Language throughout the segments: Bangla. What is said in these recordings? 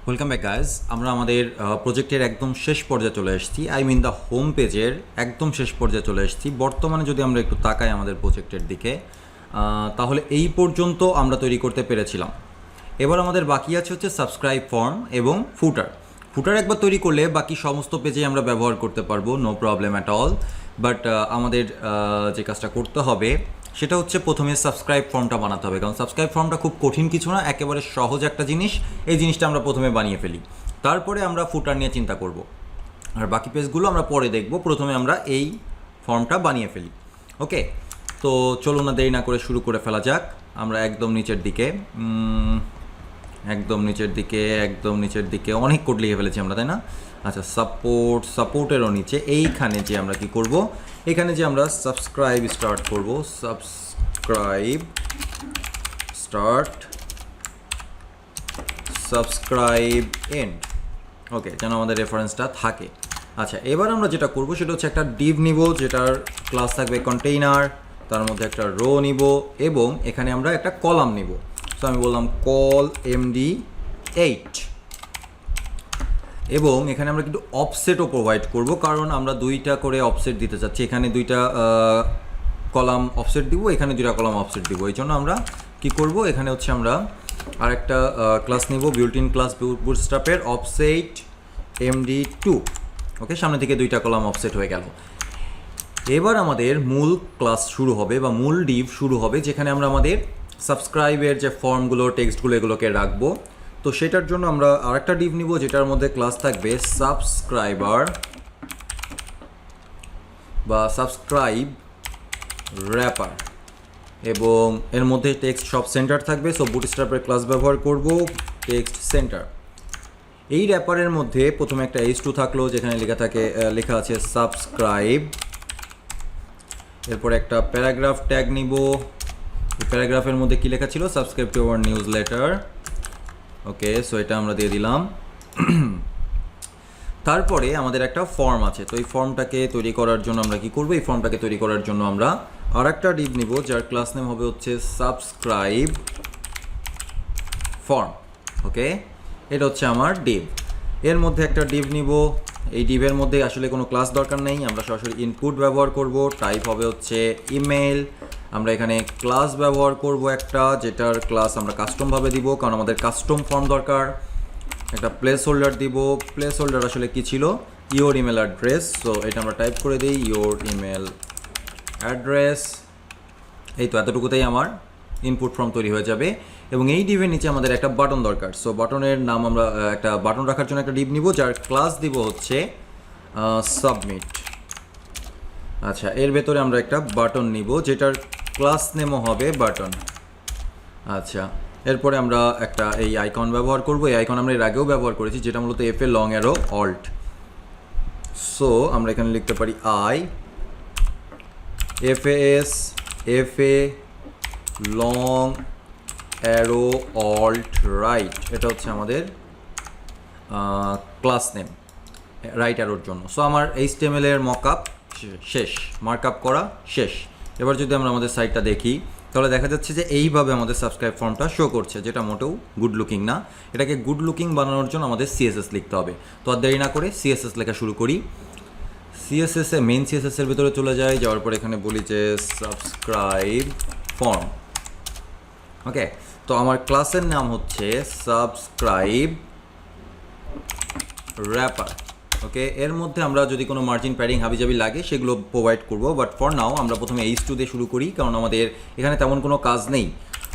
Welcome back guys. আমরা আমাদের প্রজেক্টের একদম শেষ পর্যায়ে চলে এসেছি। আই মিন দ্য হোম পেজের একদম শেষ পর্যায়ে চলে এসেছি। বর্তমানে যদি আমরা একটু তাকাই আমাদের প্রজেক্টের দিকে, তাহলে এই পর্যন্ত আমরা তৈরি করতে পেরেছিলাম। এবার আমাদের বাকি আছে হচ্ছে সাবস্ক্রাইব ফর্ম এবং ফুটার। ফুটার একবার তৈরি করলে বাকি সমস্ত পেজে আমরা ব্যবহার করতে পারবো, no problem at all. But আমাদের যে কাজটা করতে হবে সেটা হচ্ছে প্রথমে সাবস্ক্রাইব ফর্মটা বানাতে হবে, কারণ সাবস্ক্রাইব ফর্মটা খুব কঠিন কিছু না, একেবারে সহজ একটা জিনিস। এই জিনিসটা আমরা প্রথমে বানিয়ে ফেলি, তারপরে আমরা ফুটার নিয়ে চিন্তা করব, আর বাকি পেজগুলো আমরা পরে দেখব। প্রথমে আমরা এই ফর্মটা বানিয়ে ফেলি। ওকে, তো চলুন না দেরি না করে শুরু করে ফেলা যাক। আমরা একদম নিচের দিকে একদম নিচের দিকে অনেক কোড লিখে ফেলেছি আমরা, তাই না? আচ্ছা, সাপোর্টেরও নিচে এইখানে যে আমরা কি করব, এখানে যে আমরা সাবস্ক্রাইব স্টার্ট করব, সাবস্ক্রাইব এন্ড। ওকে, যেন আমাদের রেফারেন্সটা থাকে। আচ্ছা, এবার আমরা যেটা করব সেটা হচ্ছে একটা ডিভ নিব, যেটার ক্লাস থাকবে কন্টেইনার, তার মধ্যে একটা রো নিব এবং এখানে আমরা একটা কলাম নিব। সো আমি বললাম কল md8 এবং এখানে আমরা কিন্তু অফসেটও প্রোভাইড করব, কারণ আমরা দুইটা করে অফসেট দিতে চাচ্ছি। এখানে দুইটা কলাম অফসেট দিব, এখানে দুইটা কলাম অফসেট দিব। এই জন্য আমরা কি করব, এখানে হচ্ছে আমরা আরেকটা ক্লাস নিব, বিল্ট-ইন ক্লাস বুটস্ট্র্যাপের অফসেট md2। ওকে, সামনে থেকে দুইটা কলাম অফসেট হয়ে গেল। এবার আমাদের মূল ক্লাস শুরু হবে বা মূল ডিভ শুরু হবে, যেখানে আমরা আমাদের সাবস্ক্রাইবের যে ফর্মগুলো, টেক্সটগুলো, এগুলোকে রাখবো। তো সেটার জন্য আমরা আরেকটা ডিভ নিব, যেটার মধ্যে ক্লাস থাকবে সাবস্ক্রাইবার বা সাবস্ক্রাইব র্যাপার, এবং এর মধ্যে টেক্সট সব সেন্টার থাকবে। সো বুটস্ট্র্যাপের ক্লাস ব্যবহার করব টেক্সট সেন্টার। এই র্যাপারের মধ্যে প্রথমে একটা h2 থাকলো, যেখানে লেখা আছে সাবস্ক্রাইব। এরপর একটা প্যারাগ্রাফ ট্যাগ নিব। এই প্যারাগ্রাফের মধ্যে কি লেখা ছিল, subscribe to our news letter. Okay, so এটা আমরা দিয়ে দিলাম। তারপরে আমাদের একটা ফর্ম আছে, তো এই ফর্মটাকে তৈরি করার জন্য আমরা কি করব, এই ফর্মটাকে তৈরি করার জন্য আমরা আর একটা ডিভ নিব, যার ক্লাস নেম হবে হচ্ছে সাবস্ক্রাইব ফর্ম। ওকে, এটা হচ্ছে আমার ডিভ। এর মধ্যে একটা ডিভ নিব। এই ডিভের মধ্যে আসলে কোনো ক্লাস দরকার নেই, আমরা সরাসরি ইনপুট ব্যবহার করব। টাইপ হবে হচ্ছে ইমেল। আমরা এখানে ক্লাস ব্যবহার করব একটা, যেটার ক্লাস আমরা কাস্টমভাবে দিব, কারণ আমাদের কাস্টম ফর্ম দরকার। একটা প্লেস হোল্ডার দিব। প্লেস হোল্ডার আসলে কি ছিল, ইওর ইমেল অ্যাড্রেস। সো এটা আমরা টাইপ করে দিই, ইওর ইমেল অ্যাড্রেস। এই তো এতটুকুতেই আমার ইনপুট ফর্ম তৈরি হয়ে যাবে। এবং এই ডিভের নিচে আমাদের একটা বাটন দরকার। সো বাটনের নাম আমরা একটা বাটন রাখার জন্য একটা ডিভ নিব, যার ক্লাস দিব হচ্ছে সাবমিট। আচ্ছা, এর ভেতরে আমরা একটা বাটন নিব, যেটার ক্লাস নেমও হবে বাটন। আচ্ছা, এরপরে আমরা একটা এই আইকন ব্যবহার করব। এই আইকন আমরা এর আগেও ব্যবহার করেছি, যেটা মূলত F A long arrow alt. So আমরা এখানে লিখতে পারি F A long arrow alt right. এটা হচ্ছে আমাদের ক্লাস নেম রাইট অ্যারোর জন্য। সো আমার HTML এর মকআপ শেষ, মার্কআপ করা শেষ। এবার যদি আমরা আমাদের সাইটটা দেখি, তাহলে দেখা যাচ্ছে যে এইভাবে আমাদের সাবস্ক্রাইব ফর্মটা শো করছে, যেটা মোটেও গুড লুকিং না। এটাকে গুড লুকিং বানানোর জন্য আমাদের CSS লিখতে হবে। তো আর দেরি না করে CSS লেখা শুরু করি। মেইন CSS এর ভিতরে চলে যায়, যাওয়ার পর এখানে বলি যে সাবস্ক্রাইব ফর্ম। ওকে, তো আমার ক্লাসের নাম হচ্ছে সাবস্ক্রাইব র্যাপার। ওকে, এর মধ্যে আমরা যদি কোনো মার্জিন প্যাডিং হাবিজাবি লাগে সেগুলো প্রোভাইড করব, বাট ফর নাও আমরা প্রথমে h2 দিয়ে শুরু করি, কারণ আমাদের এখানে তেমন কোনো কাজ নেই।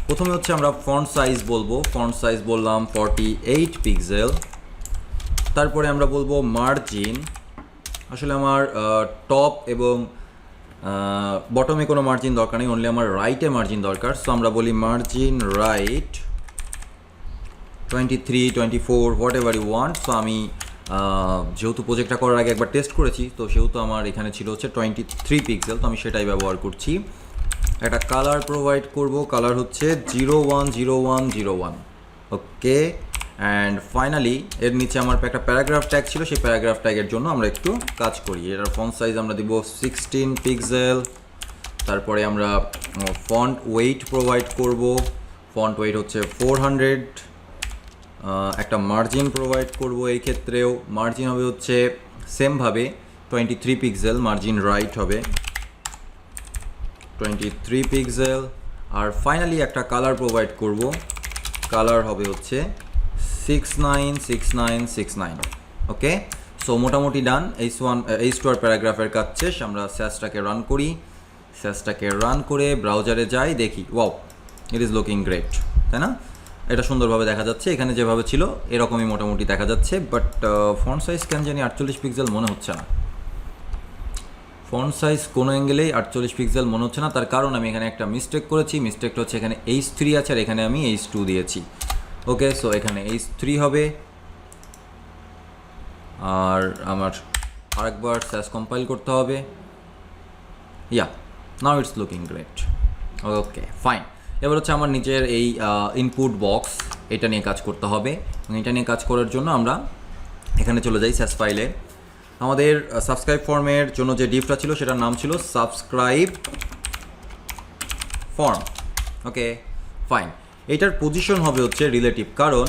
প্রথমে হচ্ছে আমরা ফন্ট সাইজ বলবো। ফন্ট সাইজ বললাম 48 পিক্সেল। তারপরে আমরা বলবো মার্জিন। আসলে আমার টপ এবং বটমে কোনো মার্জিন দরকার নেই, অনলি আমার রাইটে মার্জিন দরকার। সো আমরা বলি margin right 23, 24, whatever you want. So আমি যেহেতু প্রজেক্টটা করার আগে একবার টেস্ট করেছি, তো সেহেতু আমার এখানে ছিল হচ্ছে 23 পিক্সেল, তো আমি সেটাই ব্যবহার করছি। একটা কালার প্রোভাইড করব, কালার হচ্ছে 010101। ওকে, অ্যান্ড ফাইনালি এর নিচে আমার একটা প্যারাগ্রাফ ট্যাগ ছিল, সেই প্যারাগ্রাফ ট্যাগের জন্য আমরা একটু কাজ করি। এটার ফন্ট সাইজ আমরা দিব 16 পিক্সেল। তারপরে আমরা ফন্ট ওয়েট প্রোভাইড করব। ফন্ট ওয়েট হচ্ছে 400 একটা মার্জিন প্রোভাইড করব। এই ক্ষেত্রেও মার্জিন হবে হচ্ছে সেমভাবে 23 পিক্সেল, মার্জিন রাইট হবে 23 পিক্সেল। আর ফাইনালি একটা কালার প্রোভাইড করব, কালার হবে হচ্ছে 696969। ওকে, সো মোটামুটি ডান। H2 প্যারাগ্রাফের কাজ শেষ। আমরা স্যাসটাকে রান করি, স্যাসটাকে রান করে ব্রাউজারে যাই, দেখি wow it is looking great, তাই না? এটা সুন্দরভাবে দেখা যাচ্ছে, এখানে যেভাবে ছিল এরকমই মোটামুটি দেখা যাচ্ছে। বাট ফন্ট সাইজ কেন জানি 48 পিক্সেল মনে হচ্ছে না, ফন্ট সাইজ কোনো অ্যাঙ্গেলেই 48 পিক্সেল মনে হচ্ছে না। তার কারণ আমি এখানে একটা মিস্টেক করেছি, মিস্টেকটা হচ্ছে এখানে H3 আছে আর এখানে আমি H2 দিয়েছি। ওকে, সো এখানে H3 হবে। আর আমার আরেকবার স্যাস কম্পাইল করতে হবে। Yeah, now it's looking great. Okay fine. এবার হচ্ছে আমার নিচের এই ইনপুট বক্স, এটা নিয়ে কাজ করতে হবে। এটা নিয়ে কাজ করার জন্য আমরা এখানে চলে যাই স্যাস ফাইলে। আমাদের সাবস্ক্রাইব ফর্মের জন্য যে ডিভটা ছিল সেটার নাম ছিল সাবস্ক্রাইব ফর্ম। Okay fine. এটার পজিশন হবে হচ্ছে রিলেটিভ, কারণ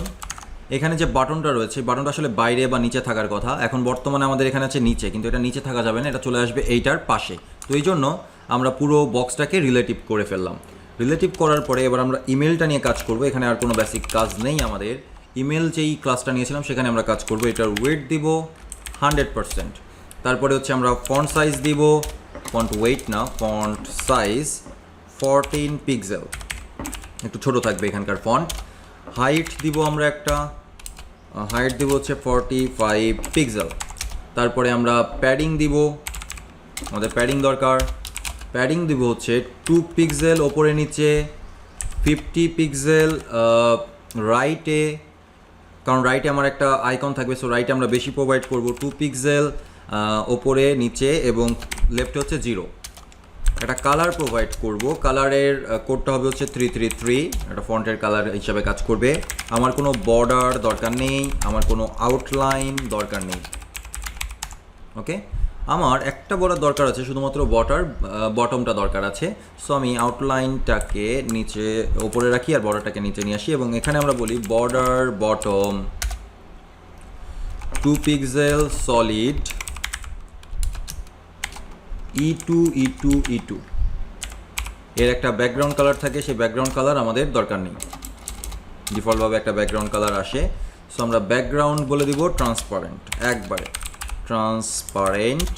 এখানে যে বাটনটা রয়েছে, বাটনটা আসলে বাইরে বা নিচে থাকার কথা। এখন বর্তমানে আমাদের এখানে আছে নিচে, কিন্তু এটা নিচে থাকা যাবে না, এটা চলে আসবে এইটার পাশে। তো এই জন্য আমরা পুরো বক্সটাকে রিলেটিভ করে ফেললাম। রিলেটিভ করার পরে এবার আমরা ইমেলটা নিয়ে কাজ করব। এখানে আর কোনো বেসিক কাজ নেই আমাদের। ইমেল যেই ক্লাসটা নিয়েছিলাম সেখানে আমরা কাজ করব। এটার ওয়েট দিব 100%। তারপরে হচ্ছে আমরা ফন্ট সাইজ দিব, ফন্ট ওয়েট না, ফন্ট সাইজ 14 পিক্সেল, একটু ছোট থাকবে এখানকার ফন্ট। হাইট দিব আমরা একটা, হাইট দিব হচ্ছে 45 পিক্সেল। তারপরে আমরা প্যাডিং দিব, আমাদের প্যাডিং দরকার। প্যাডিং দিব হচ্ছে 2 পিক্সেল ওপরে নিচে, 50 পিক্সেল রাইটে, কারণ রাইটে আমার একটা আইকন থাকবে, সো রাইটে আমরা বেশি প্রোভাইড করব। 2 পিক্সেল ওপরে নিচে এবং লেফটে হচ্ছে 0। একটা কালার প্রোভাইড করব, কালারের কোডটা হবে হচ্ছে 333, একটা ফন্টের কালার হিসাবে কাজ করবে। আমার কোনো বর্ডার দরকার নেই, আমার কোনো আউটলাইন দরকার নেই। ওকে, আমার একটা বর্ডার দরকার আছে, শুধুমাত্র বটমটা দরকার আছে। সো আমি আউটলাইনটাকে নিচে ওপরে রাখি আর বর্ডারটাকে নিচে নিয়ে আসি, এবং এখানে আমরা বলি border bottom 2 pixel solid E2 এর একটা ব্যাকগ্রাউন্ড কালার থাকে, সেই ব্যাকগ্রাউন্ড কালার আমাদের দরকার নেই, ডিফল্টভাবে একটা ব্যাকগ্রাউন্ড কালার আসে। সো আমরা ব্যাকগ্রাউন্ড বলে দিব ট্রান্সপারেন্ট, একবারে ট্রান্সপারেন্ট।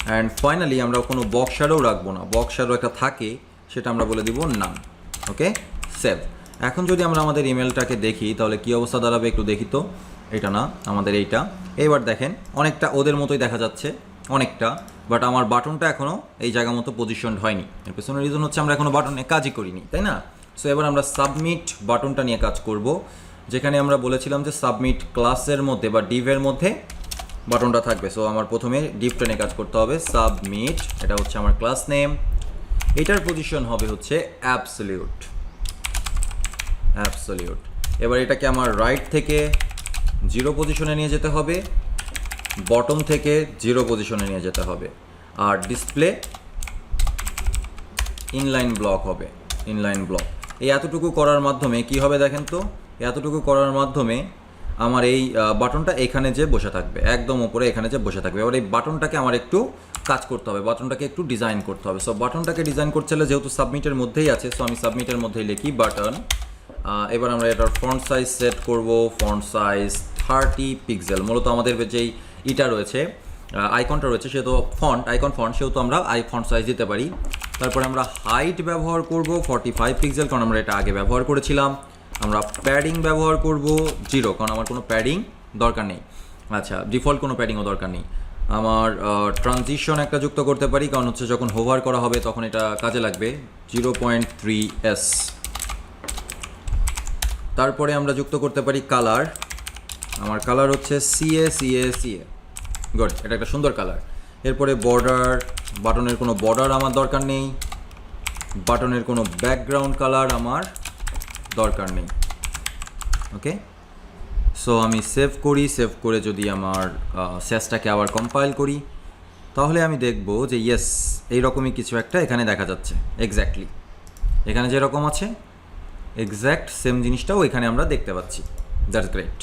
অ্যান্ড ফাইনালি আমরা কোনো বক্স শ্যাডোও রাখবো না, বক্স শ্যাডো একটা থাকে সেটা আমরা বলে দিব নাম। ওকে, সেভ। এখন যদি আমরা আমাদের ইমেলটাকে দেখি তাহলে কী অবস্থা দাঁড়াবে একটু দেখি তো। এটা না, আমাদের এইটা। এবার দেখেন অনেকটা ওদের মতোই দেখা যাচ্ছে, অনেকটা। বাট আমার বাটনটা এখনও এই জায়গা মতো পজিশন হয়নি। এর পেছনের রিজন হচ্ছে আমরা এখনও বাটনে কাজই করিনি, তাই না? সো এবার আমরা সাবমিট বাটনটা নিয়ে কাজ করব, যেখানে আমরা বলেছিলাম যে সাবমিট ক্লাসের মধ্যে বা ডিভের মধ্যে বাটনটা থাকবে। সো আমার প্রথমে ডিভটা নিয়ে কাজ করতে হবে, সাবমিট, এটা হচ্ছে আমার ক্লাস নেম। এটার পজিশন হবে হচ্ছে অ্যাবসলিউট। এবার এটাকে আমার রাইট থেকে 0 পজিশনে নিয়ে যেতে হবে, বটম থেকে 0 পজিশনে নিয়ে যেতে হবে। আর ডিসপ্লে ইনলাইন ব্লক হবে, ইনলাইন ব্লক। এই এতটুকু করার মাধ্যমে কি হবে দেখেন তো, এতটুকু করার মাধ্যমে আমার এই বাটনটা এখানে যে বসে থাকবে, একদম উপরে এখানে যে বসে থাকবে। এবার এই বাটনটাকে আমার একটু কাজ করতে হবে, বাটনটাকে একটু ডিজাইন করতে হবে। সো বাটনটাকে ডিজাইন করতে হলে যেহেতু সাবমিটের মধ্যেই আছে, সো আমি সাবমিটের মধ্যেই লিখি বাটন। এবার আমরা এটার ফন্ট সাইজ সেট করব, ফন্ট সাইজ 30 পিক্সেল। মূলত আমাদের যেই ইটা রয়েছে, আইকনটা রয়েছে, সেহেতু আইকন ফন্ট, সেহেতু আমরা ফন্ট সাইজ দিতে পারি। তারপরে আমরা হাইট ব্যবহার করব 45 পিক্সেল, কারণ আমরা এটা আগে ব্যবহার করেছিলাম। আমরা প্যাডিং ব্যবহার করব 0, কারণ আমার কোনো প্যাডিং দরকার নেই। আচ্ছা, ডিফল্ট কোনো প্যাডিংও দরকার নেই। আমার ট্রানজিশন একটা যুক্ত করতে পারি, কারণ হচ্ছে যখন হোভার করা হবে তখন এটা কাজে লাগবে, 0.3s। তারপরে আমরা যুক্ত করতে পারি কালার, আমার কালার হচ্ছে CA। গুড, এটা একটা সুন্দর কালার। এরপরে বর্ডার, বাটনের কোনো বর্ডার আমার দরকার নেই, বাটনের কোনো ব্যাকগ্রাউন্ড কালার আমার দরকার নেই। ওকে, সো আমি সেভ করি, সেভ করে যদি আমার স্যাসটাকে আবার কম্পাইল করি তাহলে আমি দেখব যে ইয়েস, এইরকমই কিছু একটা এখানে দেখা যাচ্ছে। এক্স্যাক্টলি এখানে যেরকম আছে এক্স্যাক্ট সেম জিনিসটাও এখানে আমরা দেখতে পাচ্ছি। That's great.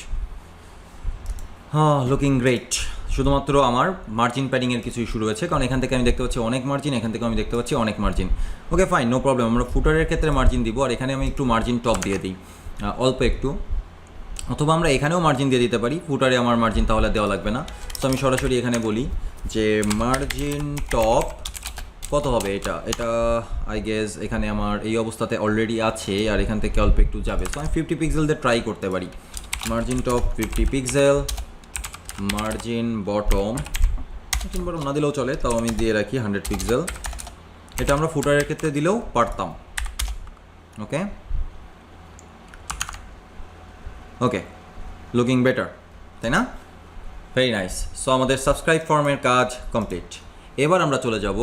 হ্যাঁ, লুকিং গ্রেট। শুধুমাত্র আমার মার্জিন প্যাডিংয়ের কিছু ইস্যু রয়েছে, কারণ এখান থেকে আমি দেখতে পাচ্ছি অনেক মার্জিন, এখান থেকে আমি দেখতে পাচ্ছি অনেক margin. Okay fine, no problem. আমরা ফুটারের ক্ষেত্রে মার্জিন দিব, আর এখানে আমি একটু মার্জিন টপ দিয়ে দিই, অল্প একটু, অথবা আমরা এখানেও মার্জিন দিয়ে দিতে পারি। ফুটারে আমার মার্জিন তাহলে দেওয়া লাগবে না। তো আমি সরাসরি এখানে বলি যে মার্জিন টপ কত হবে, এটা আই গেস এখানে আমার এই অবস্থাতে অলরেডি আছে, আর এখান থেকে অল্প একটু যাবে। তো আমি 50 পিক্সেল দিয়ে ট্রাই করতে পারি। Margin top 50 pixel, margin bottom না দিলেও চলে, তাও আমি দিয়ে রাখি 100 পিক্সেল। এটা আমরা ফুটারের ক্ষেত্রে দিলেও পারতাম। ওকে ওকে, লুকিং বেটার, তাই না? Very nice. সো আমাদের সাবস্ক্রাইব ফর্মের কাজ কমপ্লিট। এবার আমরা চলে যাব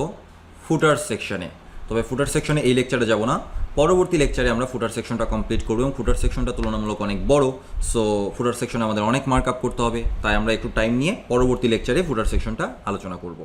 ফুটার সেকশনে। তবে ফুটার সেকশনে এই লেকচারে যাব না, পরবর্তী লেকচারে আমরা ফুটার সেকশনটা কমপ্লিট করব, এবং ফুটার সেকশনটা তুলনামূলক অনেক বড়। সো ফুটার সেকশনে আমাদের অনেক মার্ক আপ করতে হবে, তাই আমরা একটু টাইম নিয়ে পরবর্তী লেকচারে ফুটার সেকশনটা আলোচনা করব।